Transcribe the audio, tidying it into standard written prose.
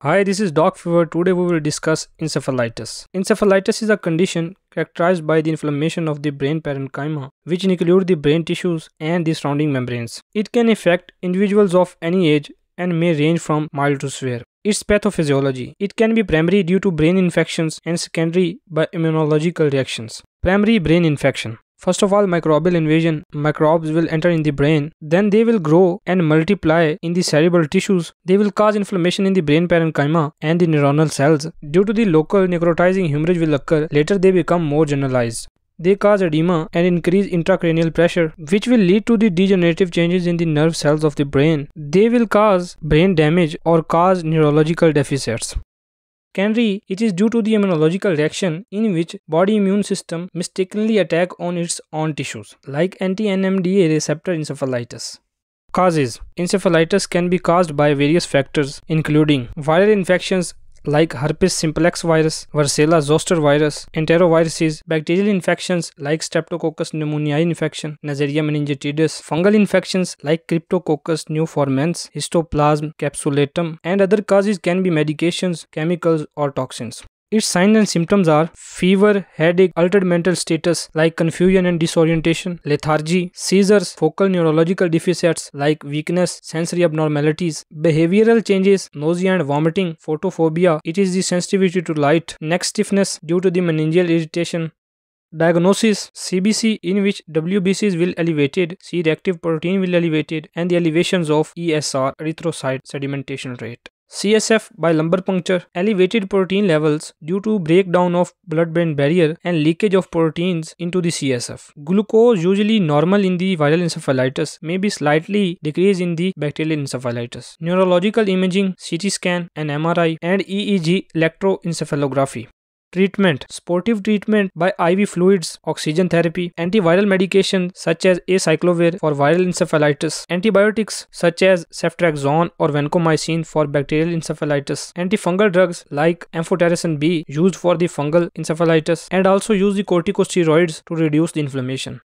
Hi, this is Doc Fever. Today we will discuss encephalitis. Encephalitis is a condition characterized by the inflammation of the brain parenchyma, which include the brain tissues and the surrounding membranes. It can affect individuals of any age and may range from mild to severe. Its pathophysiology. It can be primary due to brain infections and secondary by immunological reactions. Primary brain infection. First of all, microbial invasion. Microbes will enter in the brain, then they will grow and multiply in the cerebral tissues. They will cause inflammation in the brain parenchyma and the neuronal cells. Due to the local necrotizing hemorrhage will occur, later they become more generalized. They cause edema and increase intracranial pressure, which will lead to the degenerative changes in the nerve cells of the brain. They will cause brain damage or cause neurological deficits. Secondary, it is due to the immunological reaction in which body immune system mistakenly attack on its own tissues, like anti-NMDA receptor encephalitis. Causes. Encephalitis can be caused by various factors including viral infections like herpes simplex virus, varicella zoster virus, enteroviruses, bacterial infections like streptococcus pneumoniae infection, Neisseria meningitidis, fungal infections like cryptococcus neoformans, histoplasma capsulatum, and other causes can be medications, chemicals, or toxins. Its signs and symptoms are fever, headache, altered mental status like confusion and disorientation, lethargy, seizures, focal neurological deficits like weakness, sensory abnormalities, behavioral changes, nausea and vomiting, photophobia, it is the sensitivity to light, neck stiffness due to the meningeal irritation. Diagnosis: CBC, in which WBCs will elevated, C-reactive protein will elevated, and the elevations of ESR, erythrocyte sedimentation rate. CSF by lumbar puncture, elevated protein levels due to breakdown of blood-brain barrier and leakage of proteins into the CSF. Glucose, usually normal in the viral encephalitis, may be slightly decreased in the bacterial encephalitis. Neurological imaging, CT scan and MRI, and EEG electroencephalography. Treatment: sportive treatment by IV fluids, oxygen therapy, antiviral medication such as acyclovir for viral encephalitis, antibiotics such as ceftriaxone or vancomycin for bacterial encephalitis, antifungal drugs like amphotericin B used for the fungal encephalitis, and also use the corticosteroids to reduce the inflammation.